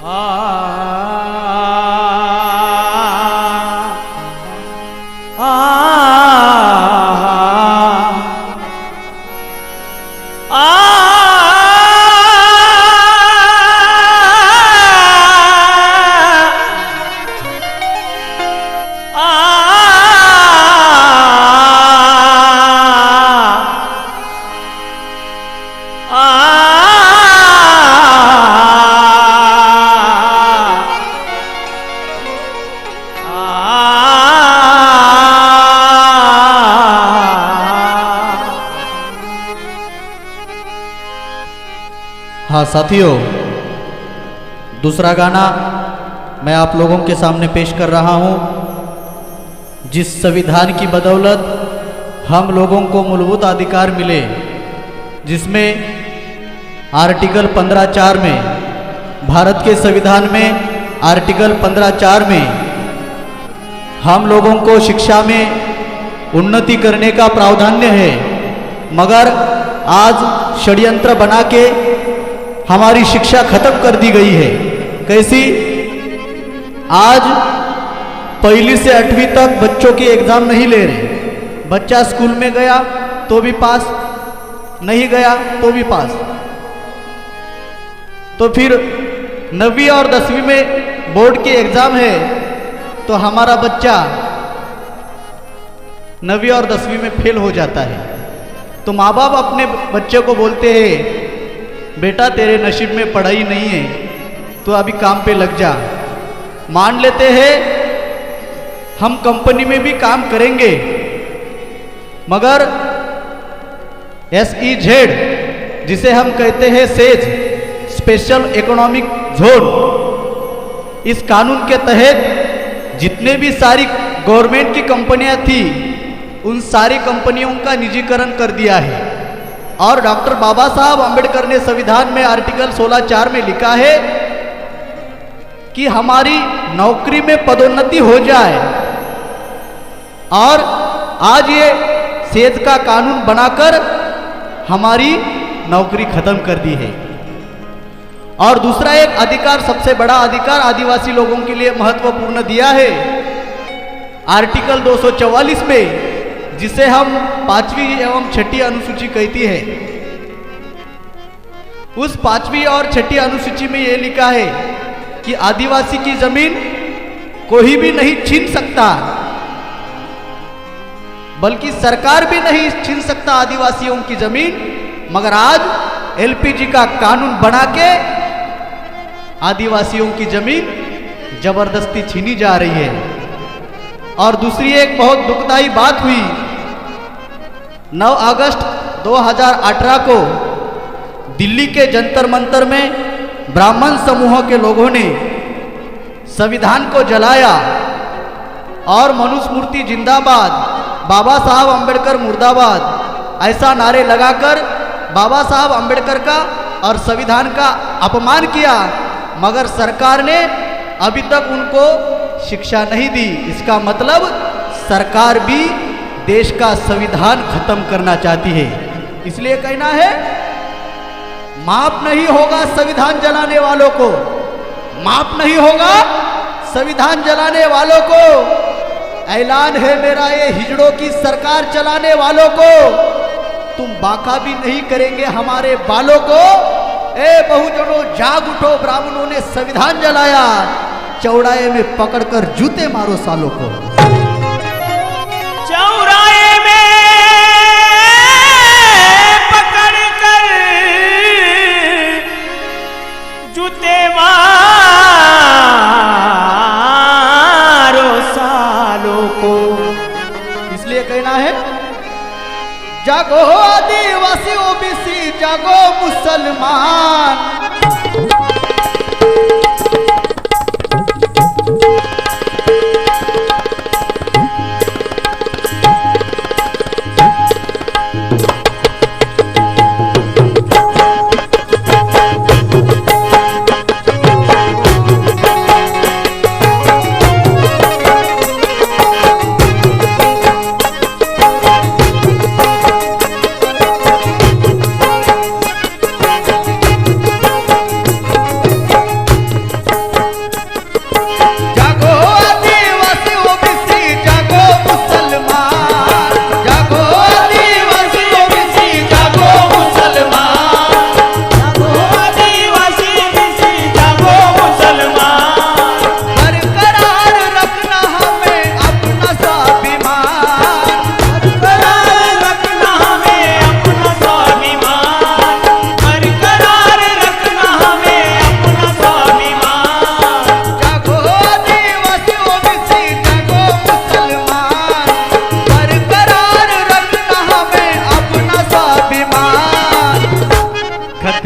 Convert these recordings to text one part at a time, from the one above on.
हाँ साथियों, दूसरा गाना मैं आप लोगों के सामने पेश कर रहा हूँ। जिस संविधान की बदौलत हम लोगों को मूलभूत अधिकार मिले, जिसमें आर्टिकल 15(4) में, भारत के संविधान में आर्टिकल 15(4) में हम लोगों को शिक्षा में उन्नति करने का प्रावधान है, मगर आज षड्यंत्र बना के हमारी शिक्षा खत्म कर दी गई है। कैसी? आज 1ली से 8वीं तक बच्चों की एग्जाम नहीं ले रहे। बच्चा स्कूल में गया तो भी पास, नहीं गया तो भी पास। तो फिर 9वीं और 10वीं में बोर्ड की एग्जाम है, तो हमारा बच्चा 9वीं और 10वीं में फेल हो जाता है। तो माँ बाप अपने बच्चे को बोलते हैं, बेटा तेरे नसीब में पढ़ाई नहीं है, तो अभी काम पे लग जा। मान लेते हैं हम कंपनी में भी काम करेंगे, मगर SEZ, जिसे हम कहते हैं सेज, स्पेशल इकोनॉमिक जोन, इस कानून के तहत जितने भी सारी गवर्नमेंट की कंपनियां थी, उन सारी कंपनियों का निजीकरण कर दिया है। और डॉक्टर बाबा साहब अंबेडकर ने संविधान में आर्टिकल 16(4) में लिखा है कि हमारी नौकरी में पदोन्नति हो जाए। और आज ये सेज का कानून बनाकर हमारी नौकरी खत्म कर दी है। और दूसरा एक अधिकार, सबसे बड़ा अधिकार आदिवासी लोगों के लिए महत्वपूर्ण दिया है, आर्टिकल 244 में, जिसे हम 5वीं एवं 6ठी अनुसूची कहती है। उस 5वीं और 6ठी अनुसूची में यह लिखा है कि आदिवासी की जमीन कोई भी नहीं छीन सकता, बल्कि सरकार भी नहीं छीन सकता आदिवासियों की जमीन। मगर आज LPG का कानून बना के आदिवासियों की जमीन जबरदस्ती छीनी जा रही है। और दूसरी एक बहुत दुखदाई बात हुई, 9 अगस्त 2018 को दिल्ली के जंतर मंतर में ब्राह्मण समूह के लोगों ने संविधान को जलाया और मनुस्मृति जिंदाबाद, बाबा साहब अंबेडकर मुर्दाबाद, ऐसा नारे लगाकर बाबा साहब अंबेडकर का और संविधान का अपमान किया। मगर सरकार ने अभी तक उनको शिक्षा नहीं दी। इसका मतलब सरकार भी देश का संविधान खत्म करना चाहती है। इसलिए कहना है, माफ नहीं होगा संविधान जलाने वालों को, माफ नहीं होगा संविधान जलाने वालों को। ऐलान है मेरा ये हिजड़ों की सरकार चलाने वालों को, तुम बाका भी नहीं करेंगे हमारे बालों को। ए बहुजनों जाग उठो, ब्राह्मणों ने संविधान जलाया, चौराहे में पकड़कर जूते मारो सालों को। चौराहे में पकड़कर जूते मारो सालों को। इसलिए कहना है, जागो आदिवासी OBC, जागो मुसलमान।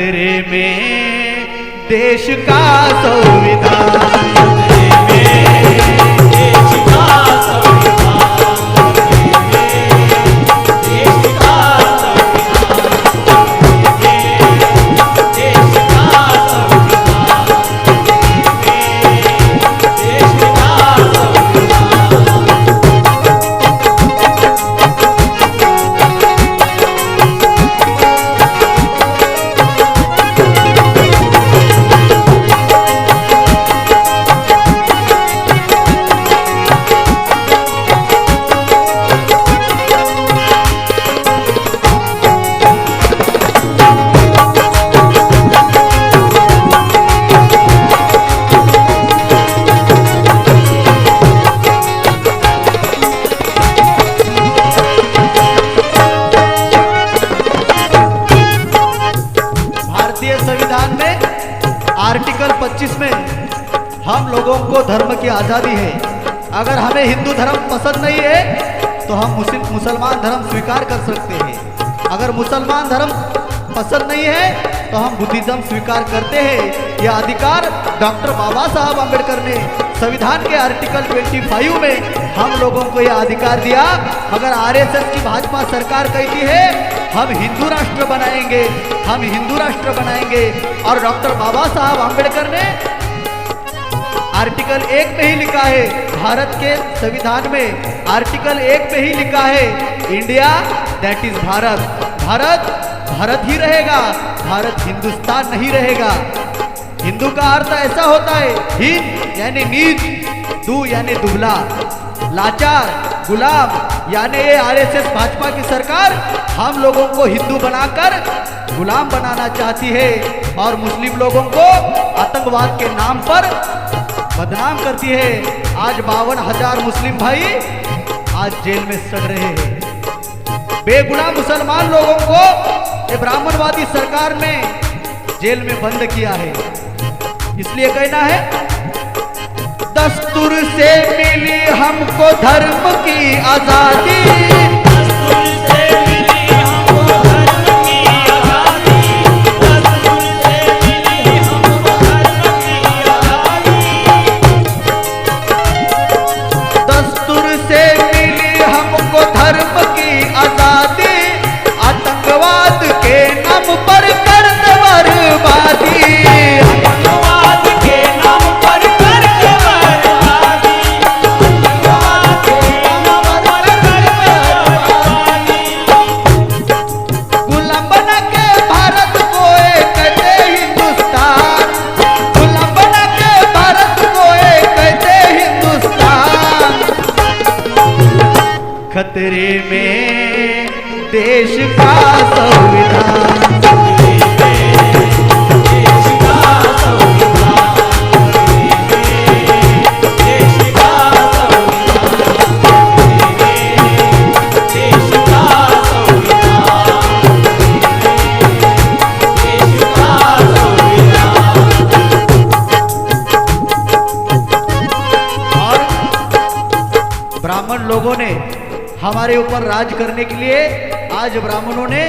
खतरे में देश का संविधान, देश का संविधान, देश का संविधान, देश का संविधान, देश का संविधान में आर्टिकल 25 में हम लोगों को धर्म की आज़ादी है। अगर हमें हिंदू धर्म पसंद नहीं है तो हम मुसलमान धर्म स्वीकार कर सकते हैं। अगर मुसलमान धर्म पसंद नहीं है तो हम बुद्धिज्म स्वीकार करते हैं। यह अधिकार डॉक्टर बाबा साहब आम्बेडकर ने संविधान के आर्टिकल 25 में हम लोगों को यह अधिकार दिया। मगर आरएसएस की भाजपा सरकार कहती है हम हिंदू राष्ट्र बनाएंगे, हम हिंदू राष्ट्र बनाएंगे। और डॉक्टर बाबा साहब आम्बेडकर ने आर्टिकल 1 में ही लिखा है, भारत के संविधान में आर्टिकल 1 में ही लिखा है, India that is Bharat, Bharat Bharat ही रहेगा, भारत हिंदुस्तान नहीं रहेगा। हिंदू का अर्थ ऐसा होता है, हीन यानी नीच, दू यानी दुबला, लाचार, गुलाम। यानी ये आरएसएस भाजपा की सरकार हम लोगों को हिंदू बनाकर गुलाम बनाना चाहती है और मुस्लिम लोगों को आतंकवाद के नाम पर बदनाम करती है। आज 52,000 मुस्लिम भाई आज जेल में सड़ रहे हैं। बेगुनाह मुसलमान लोगों को ये ब्राह्मणवादी सरकार ने जेल में बंद किया है। इसलिए कहना है, दस्तूर से मिली हमको धर्म की आजादी, दस्तूर से मिली हमको धर्म की आजादी, दस्तूर से मिली हमको धर्म की आजादी, दस्तूर से मिली हमको धर्म की आजादी, आतंकवाद के नाम पर कर दे बर्बादी, आतंकवाद के नाम पर कर दे बर्बादी, आतंकवाद के नाम पर कर दे बर्बादी। गुलाम बना के भारत को एक कहते हिंदुस्तान, गुलाम बना के भारत को एक कहते हिंदुस्तान। खतरे में देश का संविधान, देश का संविधान, देश का संविधान, देश का संविधान, देश का संविधान। और ब्राह्मण लोगों ने हमारे ऊपर राज करने के लिए आज ब्राह्मणों ने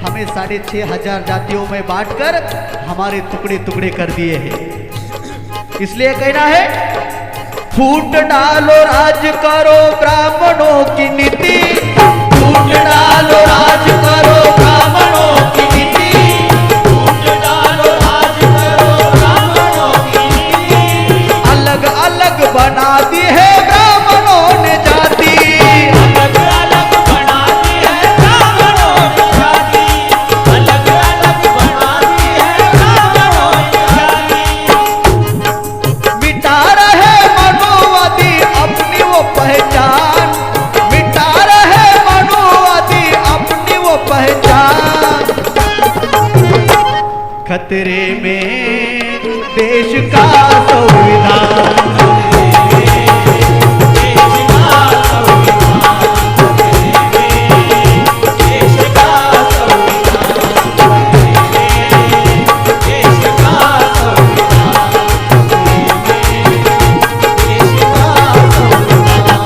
हमें 6,500 जातियों में बांटकर हमारे टुकड़े टुकड़े कर दिए हैं। इसलिए कहना है, फूट डालो राज करो ब्राह्मणों की नीति, फूट डालो राज करो ब्राह्मणों की नीति, फूट डालो राज करो ब्राह्मणों की नीति, अलग अलग बना दी है ब्राह्मणों ने जाति, अलग अलग बना दी है ब्राह्मणों की जाति, अलग अलग बना दी है ब्राह्मणों की जाति। मिटा रहे मनुवादी अपनी वो पहचान, मिटा रहे मनुवादी अपनी वो पहचान। खतरे में देश का संविधान, देश का संविधान, देश का संविधान, देश का संविधान, देश का संविधान।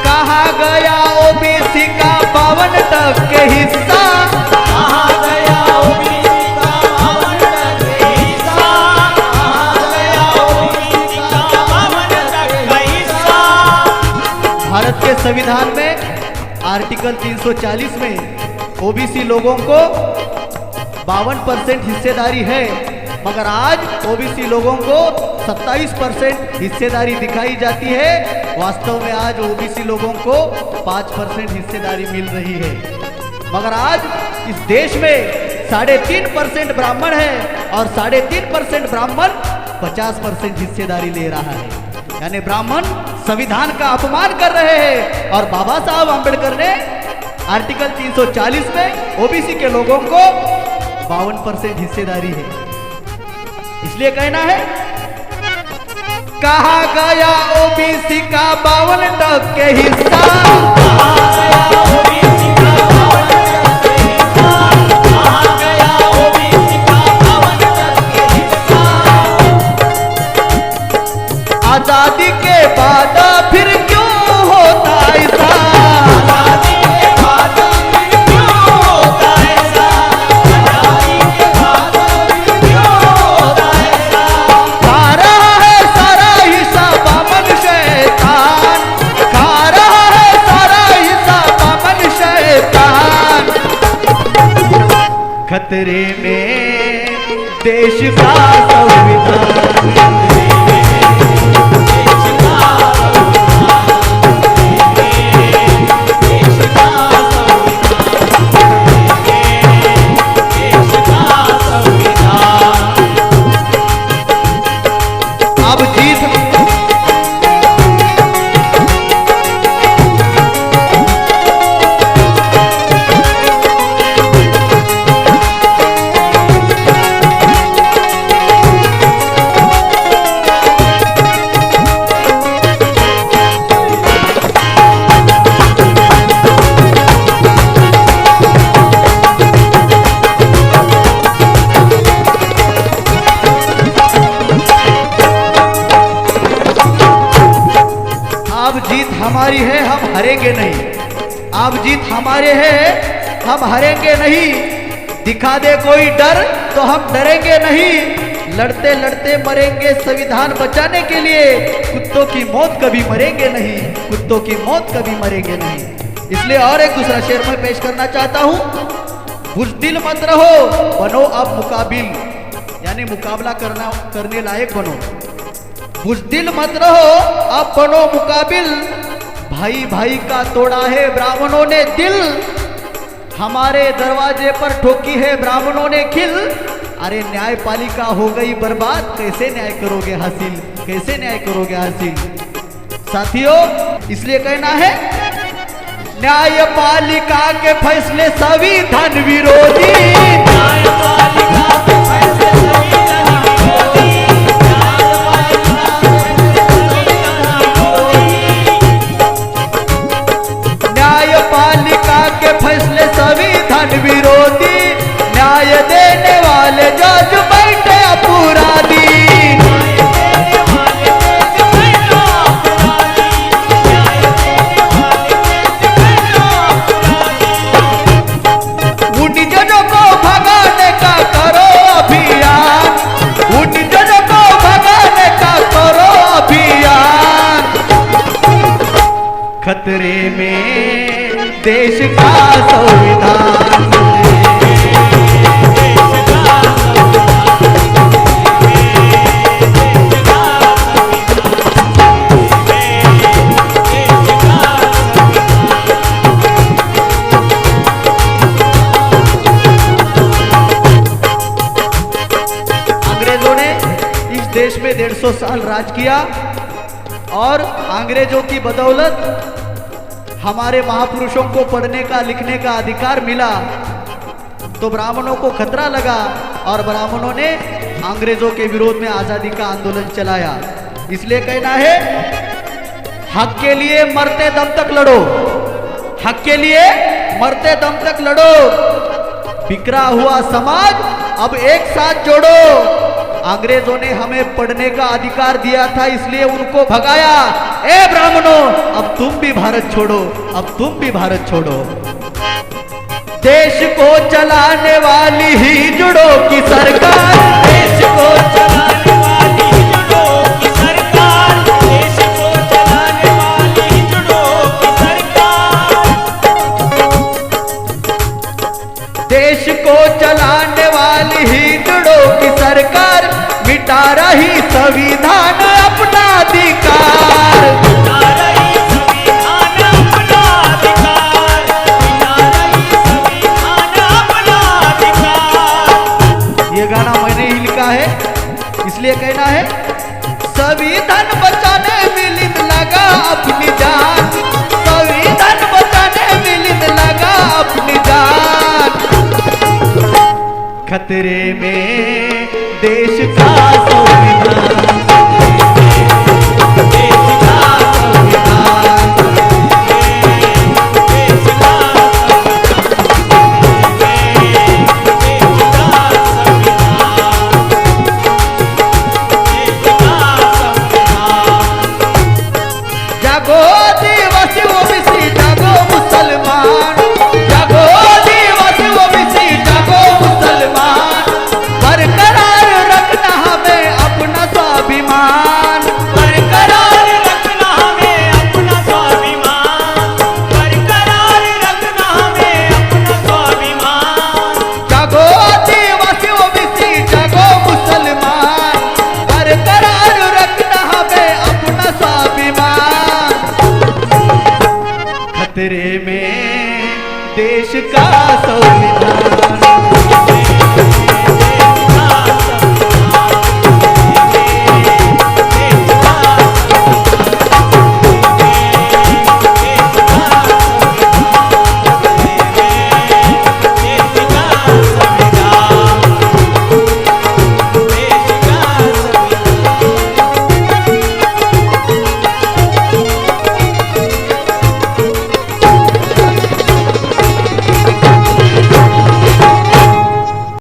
कहा गया ओबीसी का 52% हिस्सा, संविधान में आर्टिकल 340 में ओबीसी लोगों को 52% हिस्सेदारी है, मगर आज ओबीसी लोगों को 27% हिस्सेदारी दिखाई जाती है। वास्तव में आज ओबीसी लोगों को 5% हिस्सेदारी मिल रही है, मगर आज इस देश में 3.5% ब्राह्मण है और 3.5% ब्राह्मण 50% हिस्सेदारी ले रहा है। यानी ब्राह्मण संविधान का अपमान कर रहे हैं और बाबा साहब आंबेडकर ने आर्टिकल 340 में ओबीसी के लोगों को 52% हिस्सेदारी है। इसलिए कहना है, कहा गया ओबीसी का 52% हिस्सा, कहा गया ओबीसी का 52% हिस्सा, कहा गया ओबीसी का 52% हिस्सा। आजादी के बाद फिर क्यों होता ऐसा, आजादी के बाद फिर क्यों होता ऐसा, आजादी के बाद फिर क्यों होता ऐसा। खा रहा है सारा हिस्सा बामन शैतान, खा रहा है सारा हिस्सा बामन शैतान। खतरे में देश का संविधान, अब जीत अब जीत हमारी है, हम हारेंगे नहीं। अब जीत हमारे है, हम हारेंगे नहीं। दिखा दे कोई डर तो हम डरेंगे नहीं। लड़ते लड़ते मरेंगे संविधान बचाने के लिए। कुत्तों की मौत कभी मरेंगे नहीं, कुत्तों की मौत कभी मरेंगे नहीं। इसलिए और एक दूसरा शेर मैं पेश करना चाहता हूँ, बुज़दिल मत रहो, बनो अब मुकाबिल, यानी मुकाबला करने लायक बनो। बुज़दिल मत रहो, अब बनो मुकाबिल। भाई भाई का तोड़ा है ब्राह्मणों ने दिल, हमारे दरवाजे पर ठोकी है ब्राह्मणों ने खिल। अरे न्यायपालिका हो गई बर्बाद, कैसे न्याय करोगे हासिल, कैसे न्याय करोगे हासिल। साथियों, इसलिए कहना है, न्यायपालिका के फैसले संविधान विरोधी, न्यायपालिका के फैसले संविधान विरोधी, न्यायपालिका के फैसले संविधान विरोधी। न्याय देने वाले जज बैठे अपराधी, उन जजों को भगाने का करो अभियान, उन जजों को भगाने का करो अभियान। खतरे में देश का संविधान, अंग्रेजों ने इस देश में 150 साल राज किया और अंग्रेजों की बदौलत हमारे महापुरुषों को पढ़ने का लिखने का अधिकार मिला, तो ब्राह्मणों को खतरा लगा और ब्राह्मणों ने अंग्रेजों के विरोध में आजादी का आंदोलन चलाया। इसलिए कहना है, हक के लिए मरते दम तक लड़ो, हक के लिए मरते दम तक लड़ो। बिखरा हुआ समाज अब एक साथ जोड़ो। अंग्रेजों ने हमें पढ़ने का अधिकार दिया था, इसलिए उनको भगाया। ए ब्राह्मणों, अब तुम भी भारत छोड़ो, अब तुम भी भारत छोड़ो। देश को चलाने वाली ही जुड़ो की सरकार, देश को चलाने वाली जुड़ो की सरकार, देश को चलाने वाली जुड़ो की सरकार। देश को चलाने वाली हिंदुओं की सरकार मिटा रही संविधान अपना अधिकार। मिटा रही संविधान अपना अधिकार, मिटा रही संविधान अपना अधिकार। ये गाना मैंने ही लिखा है, इसलिए कहना है संविधान बचाने मिलित लगा अपनी जान, संविधान बचाने मिलित लगा अपनी जान। खतरे में देश का संविधान।